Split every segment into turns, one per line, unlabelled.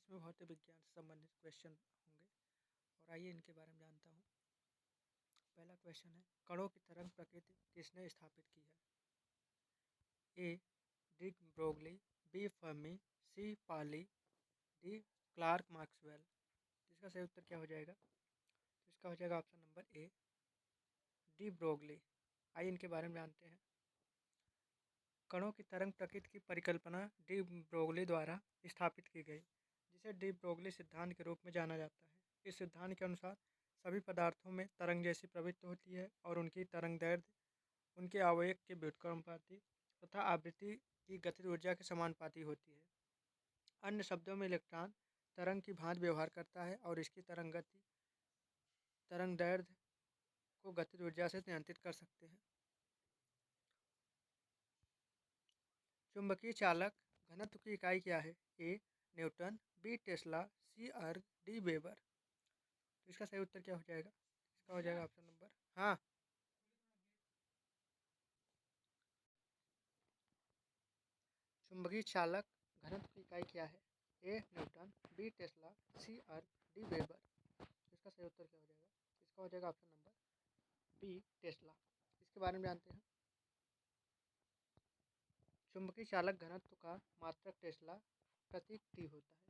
इसमें भौतिक विज्ञान से संबंधित क्वेश्चन होंगे और आइए इनके बारे में जानता हूँ। पहला क्वेश्चन है, कणों की तरंग प्रकृति किसने स्थापित की है? A de Broglie, B Fermi, C Pauli, D Clerk Maxwell. इसका सही उत्तर क्या हो जाएगा? तो इसका हो जाएगा option number A, de Broglie. आइए इनके बारे में जानते हैं। कणों की तरंग प्रकृति की परिकल्पना डी ब्रोगली द्वारा स्थापित की गई, जिसे डी ब्रोगली सिद्धांत के रूप में जाना जाता है। इस सिद्धांत के अनुसार सभी पदार्थों में तरंग जैसी प्रवृत्ति होती है और उनकी तरंग दैर्ध्य उनके आवेग के व्युत्क्रमानुपाती तथा आवृत्ति की गतिज ऊर्जा के समानुपाती होती है। अन्य शब्दों में इलेक्ट्रॉन तरंग की भांति व्यवहार करता है और इसकी तरंग दैर्ध्य को गतिज ऊर्जा से नियंत्रित कर सकते हैं। चुंबकीय चालक घनत्व की इकाई क्या है? ए न्यूटन, बी टेस्ला, सी अर्ग, डी वेबर। तो इसका सही उत्तर क्या हो जाएगा? इसका हो जाएगा ऑप्शन नंबर हाँ। चुंबकीय चालक घनत्व की इकाई क्या है? ए न्यूटन, बी टेस्ला, सी अर्ग, डी वेबर। तो इसका सही उत्तर क्या हो जाएगा? इसका हो जाएगा ऑप्शन नंबर बी टेस्ला। इसके बारे में जानते हैं। चुंबकीय चालक घनत्व का मात्रक टेस्ला प्रतीक टी होता है।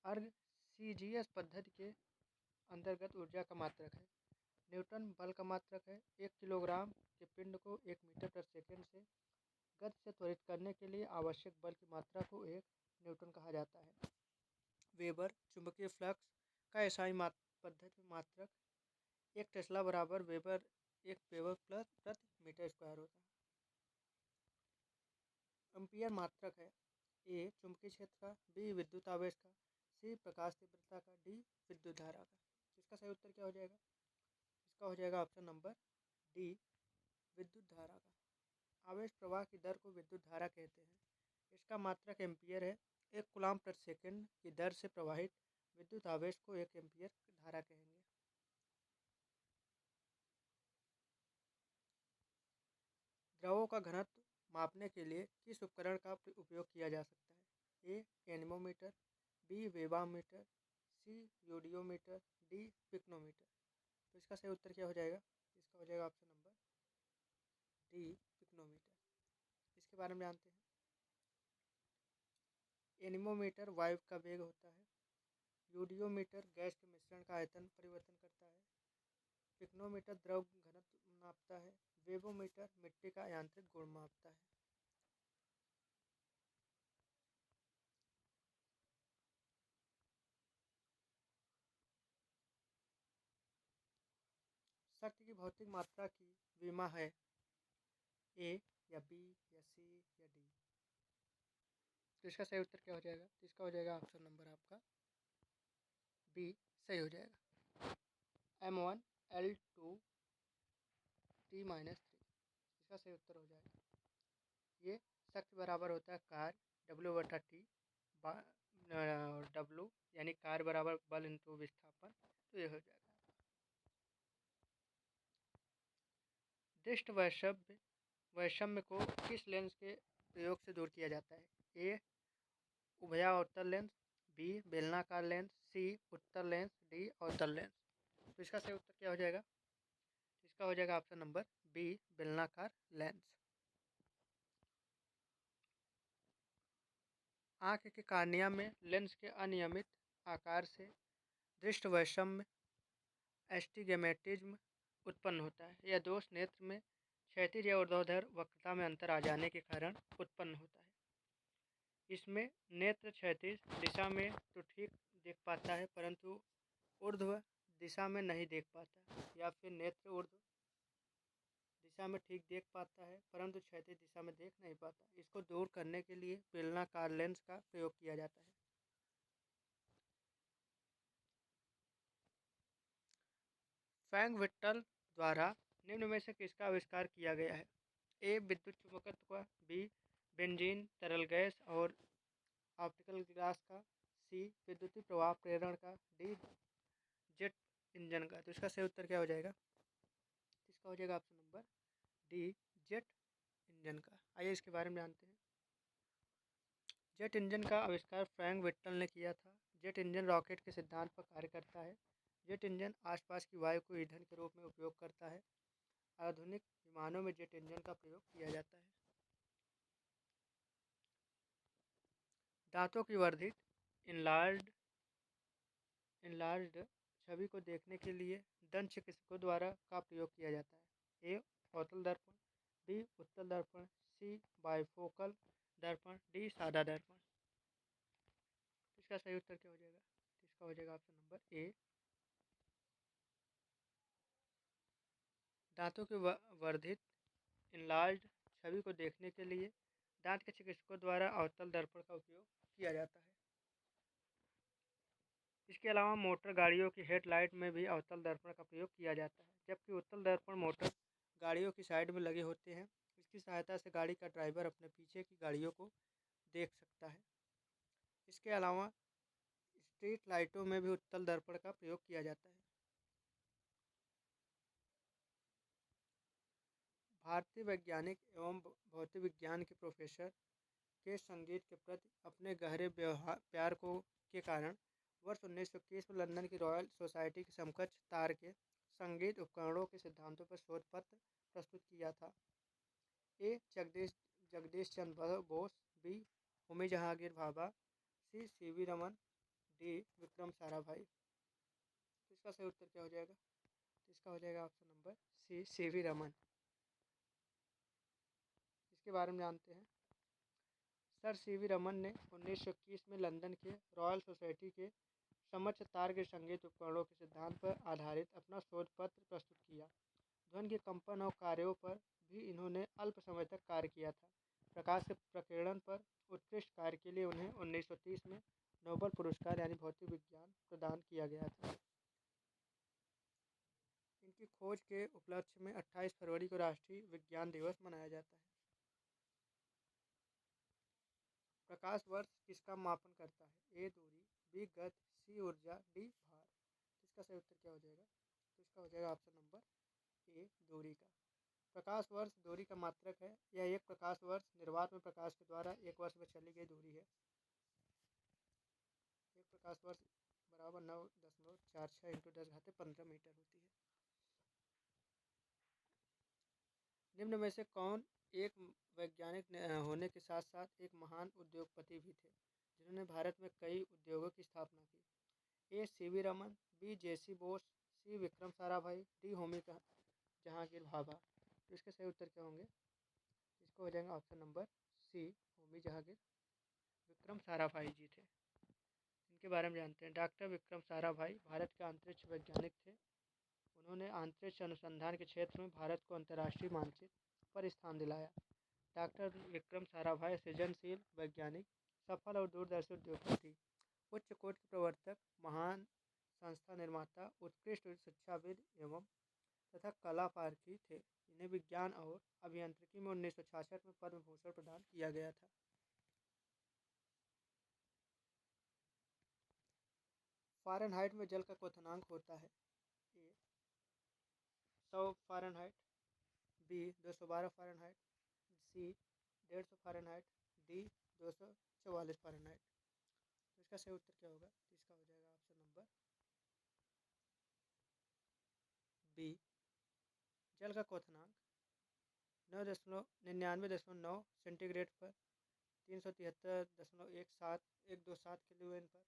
अर्ग सीजीएस पद्धति के अंतर्गत ऊर्जा का मात्रक है। न्यूटन बल का मात्रक है। 1 किलोग्राम के पिंड को 1 मीटर प्रति सेकंड से गति से त्वरित करने के लिए आवश्यक बल की मात्रा को 1 न्यूटन कहा जाता है। वेबर चुंबकीय फ्लक्स का एसआई पद्धति में मात्रक 1 टेस्ला बराबर वेबर 1 वेबर प्रति मीटर स्क्वायर होता है। एम्पियर मात्रक है। ए चुंबकीय क्षेत्र का, बी विद्युत आवेश का, सी प्रकाश तीव्रता का, डी विद्युत धारा का। इसका सही उत्तर क्या हो जाएगा? इसका हो जाएगा ऑप्शन नंबर डी विद्युत धारा का। आवेश प्रवाह की दर को विद्युत धारा कहते हैं। इसका मात्रक एम्पियर है। 1 कूलम्ब प्रति सेकंड की दर से प्रवाहित विद्युत आवेश को 1 एम्पियर धारा कहेंगे। द्रवों का घनत्व मापने के लिए किस उपकरण का उपयोग किया जा सकता है? ए एनीमोमीटर, बी वेबामीटर, सी यूडियोमीटर, डी पिक्नोमीटर। तो इसका सही उत्तर क्या हो जाएगा? इसका हो जाएगा ऑप्शन नंबर डी पिक्नोमीटर। इसके बारे में जानते हैं। एनीमोमीटर वायु का वेग होता है। यूडियोमीटर गैस के मिश्रण का आयतन परिवर्तन करता है। पिक्नोमीटर द्रव घनत्व नापता है। वेबोमीटर मिट्टी का यांत्रिक गुण मापता है। शक्ति की भौतिक मात्रा की विमा है। ए या बी या सी या डी। तो इसका सही उत्तर क्या हो जाएगा? तो इसका हो जाएगा ऑप्शन नंबर आपका बी सही हो जाएगा। m1l2t-3। इसका सही उत्तर हो जाएगा। ये शक्ति बराबर होता है कार्य W/T W यानी कार्य बराबर बल इंटू विस्थापन। तो ये हो जाएगा। दृष्ट वैषम्य को किस लेंस के प्रयोग से दूर किया जाता है? ए उभयावर्तक लेंस, बी बेलनाकार लेंस, सी उत्तल लेंस, डी अवतल लेंस। तो इसका सही उत्तर क्या हो जाएगा? इसका हो जाएगा ऑप्शन नंबर बी बेलनाकार लेंस। आंख के कार्निया में लेंस के अनियमित आकार से दृष्ट वैषम्य एस्टिग्मेटिज्म उत्पन्न होता है। यह दोष नेत्र में क्षैतिज या ऊर्ध्वाधर वक्रता में अंतर आ जाने के कारण उत्पन्न होता है। इसमें नेत्र क्षैतिज दिशा में तो ठीक देख पाता है परंतु ऊर्ध्व दिशा में नहीं देख पाता, या फिर नेत्र ऊर्ध्व दिशा में ठीक देख पाता है परंतु क्षैतिज दिशा में देख नहीं पाता। इसको दूर करने के लिए बेलनाकार लेंस का प्रयोग किया जाता है। फ्रैंक विट्टल द्वारा निम्न में से किसका आविष्कार किया गया है? ए विद्युत चुंबकत्व का, बी बेंजीन तरल गैस और ऑप्टिकल ग्लास का, सी विद्युतीय प्रवाह प्रेरण का, डी जेट इंजन का। तो इसका सही उत्तर क्या हो जाएगा? इसका हो जाएगा option number D jet engine का। आइए इसके बारे में जानते हैं। जेट इंजन का आविष्कार फ्रैंक विट्टल ने किया था। जेट इंजन रॉकेट के सिद्धांत पर कार्य करता है। जेट इंजन आसपास की वायु को ईंधन के रूप में उपयोग करता है। आधुनिक विमानों में जेट इंजन का प्रयोग किया जाता है। दांतों की वर्धित इनलार्ज्ड छवि को देखने के लिए दंत चिकित्सकों द्वारा का प्रयोग किया जाता है। ए अवतल दर्पण, बी उत्तल दर्पण, सी बाइफोकल दर्पण, डी सादा दर्पण। इसका सही उत्तर क्या हो जाएगा? इसका हो जाएगा ऑप्शन नंबर ए। दांतों की वर्धित इनलार्ज्ड छवि को देखने के लिए दांत के चिकित्सकों द्वारा अवतल दर्पण का उपयोग किया जाता है। इसके अलावा मोटर गाड़ियों की हेडलाइट में भी अवतल दर्पण का प्रयोग किया जाता है, जबकि उत्तल दर्पण मोटर गाड़ियों की साइड में लगे होते हैं। इसकी सहायता से गाड़ी का ड्राइवर अपने पीछे की गाड़ियों को देख सकता है। इसके अलावा स्ट्रीट लाइटों में भी उत्तल दर्पण का प्रयोग किया जाता है। भारतीय वैज्ञानिक एवं भौतिक विज्ञान के प्रोफेसर के संगीत के प्रति अपने गहरे प्यार को के कारण वर्ष 1921 में लंदन की रॉयल सोसाइटी के समकक्ष तार के संगीत उपकरणों के सिद्धांतों पर शोध पत्र प्रस्तुत किया था। ए जगदीश चंद्र बोस, बी होमी जहांगीर भाभा, सी सीवी रमन, डी विक्रम साराभाई। तो इसका सही उत्तर क्या हो जाएगा? तो इसका हो जाएगा option number C CV Raman. इसके बारे में जानते हैं। सर सीवी रमन ने 1921 में लंदन के रॉयल सोसाइटी के समक्ष तार के संगीत उपकरणों के सिद्धांत पर आधारित अपना शोध पत्र प्रस्तुत किया। ध्वनि के कंपन और कार्यों पर भी इन्होंने अल्प समय तक कार्य किया था। प्रकाश के प्रकीर्णन पर उत्कृष्ट कार्य के लिए उन्हें 1930 में नोबेल पुरस्कार यानी भौतिक विज्ञान प्रदान किया गया था। इनकी खोज के उपलक्ष्य में 28 फरवरी को राष्ट्रीय विज्ञान दिवस मनाया जाता है। प्रकाश वर्ष किसका मापन करता है? ए दूरी, बी गति, सी ऊर्जा, डी भार। इसका सही उत्तर क्या हो जाएगा? तो इसका हो जाएगा ऑप्शन नंबर ए दूरी का। प्रकाश वर्ष दूरी का मात्रक है। यह एक प्रकाश वर्ष निर्वात में प्रकाश के द्वारा एक वर्ष में चली गई दूरी है। एक प्रकाश वर्ष बराबर 9.46 इंटू 10⁻15 मीटर होती है। निम्न में से कौन एक वैज्ञानिक होने के साथ साथ एक महान उद्योगपति भी थे, जिन्होंने भारत में कई उद्योगों की स्थापना की? A CV Raman, B JC Bose, C Vikram Sarabhai, D Homi Jahangir Bhabha. तो इसके सही उत्तर क्या होंगे? इसको हो जाएगा option number C Homi Jahangir Vikram Sarabhai ji थे। इनके बारे में जानते हैं। डॉक्टर विक्रम साराभाई भारत के अंतरिक्ष वैज्ञानिक थे। उन्होंने अंतरिक्ष अनुसंधान के क्षेत्र में भारत को अंतर्राष्ट्रीय मानचित्र पर स्थान दिलाया। डॉक्टर विक्रम साराभाई सृजनशील वैज्ञानिक, सफल और दूरदर्शी उद्योगपति, उच्च कोटि के प्रवर्तक, महान संस्था निर्माता, उत्कृष्ट शिक्षाविद एवं तथा कला पारखी थे। इन्हें विज्ञान और अभियांत्रिकी में 1966 में पद्म भूषण प्रदान किया गया था। फ़ारेनहाइट में जल का क्वथनांक होता है? ए 100 फ़ारेनहाइट, बी 212 फ़ारेनहाइट, सी 150 फ़ारेनहाइट, डी 244 फ़ारेनहाइट। तो इसका सही उत्तर क्या होगा? तो इसका हो जाएगा ऑप्शन नंबर बी। जल का क्वथनांक 99.9 सेंटीग्रेड पर 373.127 किलोविन पर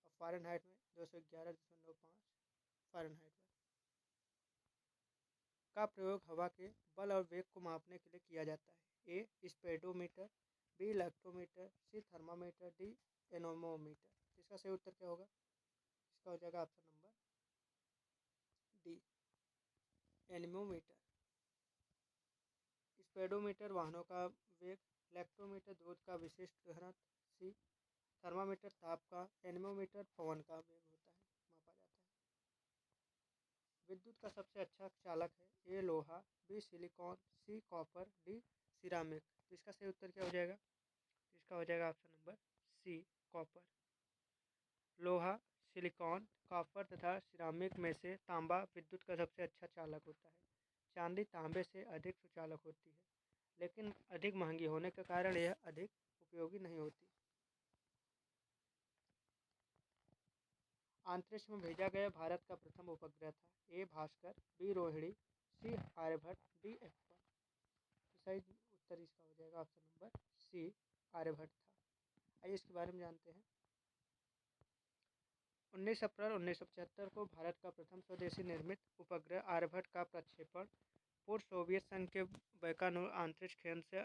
और फ़ारेनहाइट में 211.95 फ़ारेनहाइट पर का प्रयोग हवा के बल और वेग को मापने के लिए किया जाता है। ए स्पेडोमीटर, बी लैक्टोमीटर, सी थर्मामीटर, डी एनोमोमीटर। इसका सही उत्तर क्या होगा? इसका हो जाएगा ऑप्शन नंबर डी एनोमोमीटर। स्पेडोमीटर वाहनों का वेग, लैक्टोमीटर दूध का विशिष्ट घनत्व, सी थर्मामीटर ताप का, एनोमोमीटर पवन का वेग होता है, मापा जाता है। विद्युत का सबसे अच्छा चालक है? ए लोहा, B silicon, C copper, D ceramic. तो इसका सही उत्तर क्या हो जाएगा? इसका हो जाएगा ऑप्शन नंबर सी कॉपर। लोहा, सिलिकॉन, कॉपर तथा सिरामिक में से तांबा विद्युत का सबसे अच्छा चालक होता है। चांदी तांबे से अधिक सुचालक होती है, लेकिन अधिक महंगी होने के कारण यह अधिक उपयोगी नहीं होती। अंतरिक्ष में भेजा गया भारत का प्रथम उपग्रह था? ए भास्कर, बी रोहिणी, सी आर्यभट्ट, डी F1। तो सही उत्तर इसका हो जाएगा ऑप्शन नंबर सी आर्यभट्ट था। आइए इसके बारे में जानते हैं। 19 अप्रैल 1975 को भारत का प्रथम स्वदेशी निर्मित उपग्रह आर्यभट्ट का प्रक्षेपण पूर्व सोवियत संघ के बैकानूर अंतरिक्ष केंद्र से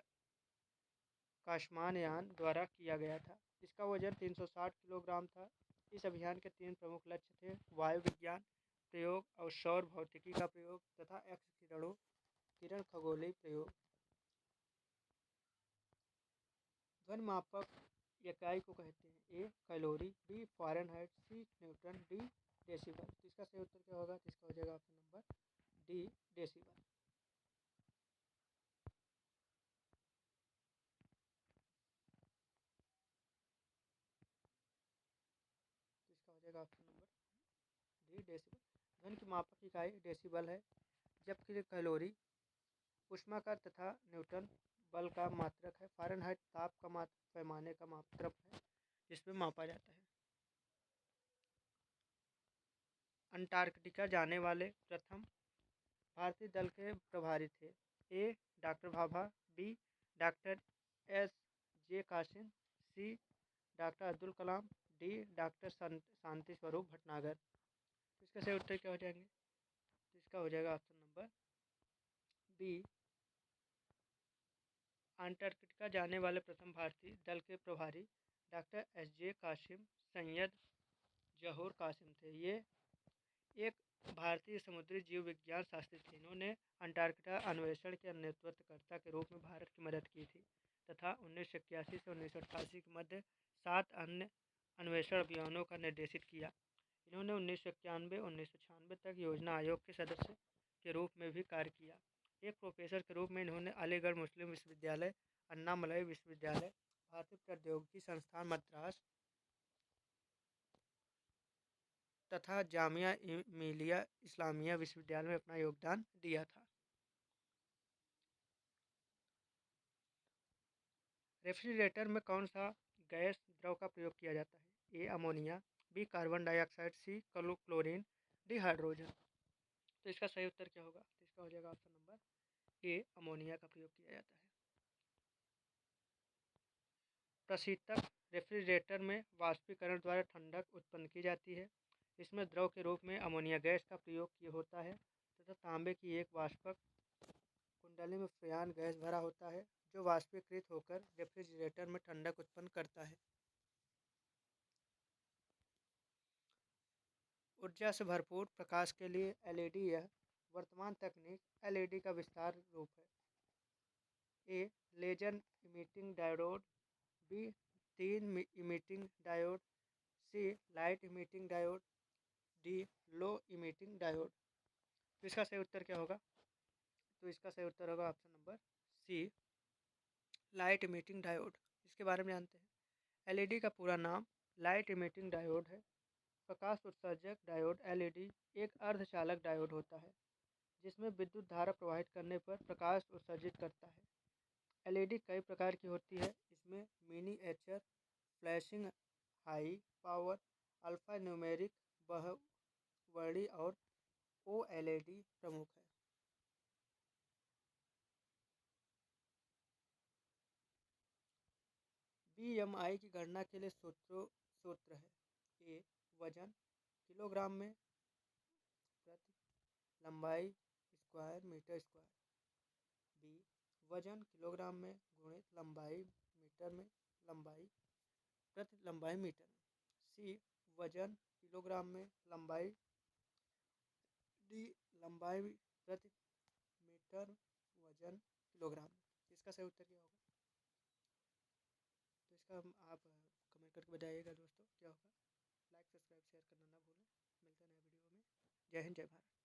काशमान यान द्वारा किया गया था। इसका वजन 360 किलोग्राम था। इस अभियान के 3 प्रमुख लक्ष्य थे: वायु विज्ञान प्रयोग और सौर भौतिकी का प्रयोग तथा एक्स किरण खगोलीय प्रयोग। ध्वनि मापक इकाई को कहते हैं? ए कैलोरी, बी फ़ारेनहाइट, सी न्यूटन, डी डेसिबल। तो इसका सही उत्तर क्या होगा? तो इसका हो जाएगा ऑप्शन नंबर डी डेसिबल। तो इसका हो जाएगा ऑप्शन नंबर डी डेसिबल। ध्वनि की मापक इकाई डेसिबल है, जबकि कैलोरी ऊष्माकर तथा न्यूटन बल का मात्रक है। फ़ारेनहाइट ताप का पैमाने का मात्रक है जिसमें मापा जाता है। अंटार्कटिका जाने वाले प्रथम भारतीय दल के प्रभारी थे? A doctor Bhabha, B doctor S. J. Kasim, C doctor Abdul Kalam, D doctor Shanti Swarup Bhatnagar. तो इसका सही उत्तर क्या हो जाएंगे? तो इसका हो जाएगा ऑप्शन नंबर बी। अंटार्कटिका जाने वाले प्रथम भारतीय दल के प्रभारी doctor S. J. Kasim Syed Zahoor Kasim थे। ये एक भारतीय समुद्री जीव विज्ञान शास्त्री थे। इन्होंने अंटार्कटिका अन्वेषण के नेतृत्वकर्ता के रूप में भारत की मदद की थी तथा 1981 से 1988 के मध्य 7 अन्य अन्वेषण अभियानों का निर्देशित किया। इन्होंने 1991-1996 तक योजना आयोग के सदस्य के रूप में भी कार्य किया। एक प्रोफेसर के रूप में इन्होंने अलीगढ़ मुस्लिम विश्वविद्यालय, अन्नामलई विश्वविद्यालय, भारतीय प्रौद्योगिकी संस्थान मद्रास तथा जामिया मिलिया इस्लामिया विश्वविद्यालय में अपना योगदान दिया था। रेफ्रिजरेटर में कौन सा गैस द्रव का प्रयोग किया जाता है? A ammonia, B carbon dioxide, C chlorine, D hydrogen. तो इसका सही उत्तर क्या होगा? तो इसका हो जाएगा ऑप्शन नंबर ए अमोनिया का प्रयोग किया जाता है। प्रशीतक रेफ्रिजरेटर में वाष्पीकरण द्वारा ठंडक उत्पन्न की जाती है। इसमें द्रव के रूप में अमोनिया गैस का प्रयोग किया होता है तथा तांबे की एक वाष्पक कुंडली में फ्रेयान गैस भरा होता है जो वाष्पीकृत होकर रेफ्रिजरेटर में ठंडक उत्पन्न करता है। ऊर्जा से भरपूर प्रकाश के लिए LED यह वर्तमान तकनीक LED का विस्तार रूप है। ए लेजर इमिटिंग डायोड, बी तीन इमिटिंग डायोड, सी लाइट इमिटिंग डायोड, डी लो इमिटिंग डायोड। तो इसका सही उत्तर क्या होगा? तो इसका सही उत्तर होगा option number C light emitting diode. इसके बारे में जानते हैं। LED का पूरा नाम लाइट इमिटिंग डायोड है। प्रकाश उत्सर्जक डायोड LED एक अर्धचालक डायोड होता है जिसमें विद्युत धारा प्रवाहित करने पर प्रकाश उत्सर्जित करता है। LED कई प्रकार की होती है। इसमें miniature, flashing, high power, alpha numeric, बहुवर्णी और OLED प्रमुख है। BMI की गणना के लिए सूत्र है? ए वजन किलोग्राम में प्रति लंबाई स्क्वायर मीटर स्क्वायर, बी वजन किलोग्राम में गुणित लंबाई मीटर में लंबाई प्रति लंबाई मीटर में, सी वजन किलोग्राम में लंबाई, डी लंबाई प्रति मीटर वजन किलोग्राम में। इसका सही उत्तर क्या होगा? तो इसका आप कमेंट करके बताइएगा दोस्तों क्या होगा। लाइक सब्सक्राइब शेयर करना ना भूलें। मिलते हैं नए वीडियो में। जय हिंद, जय भारत।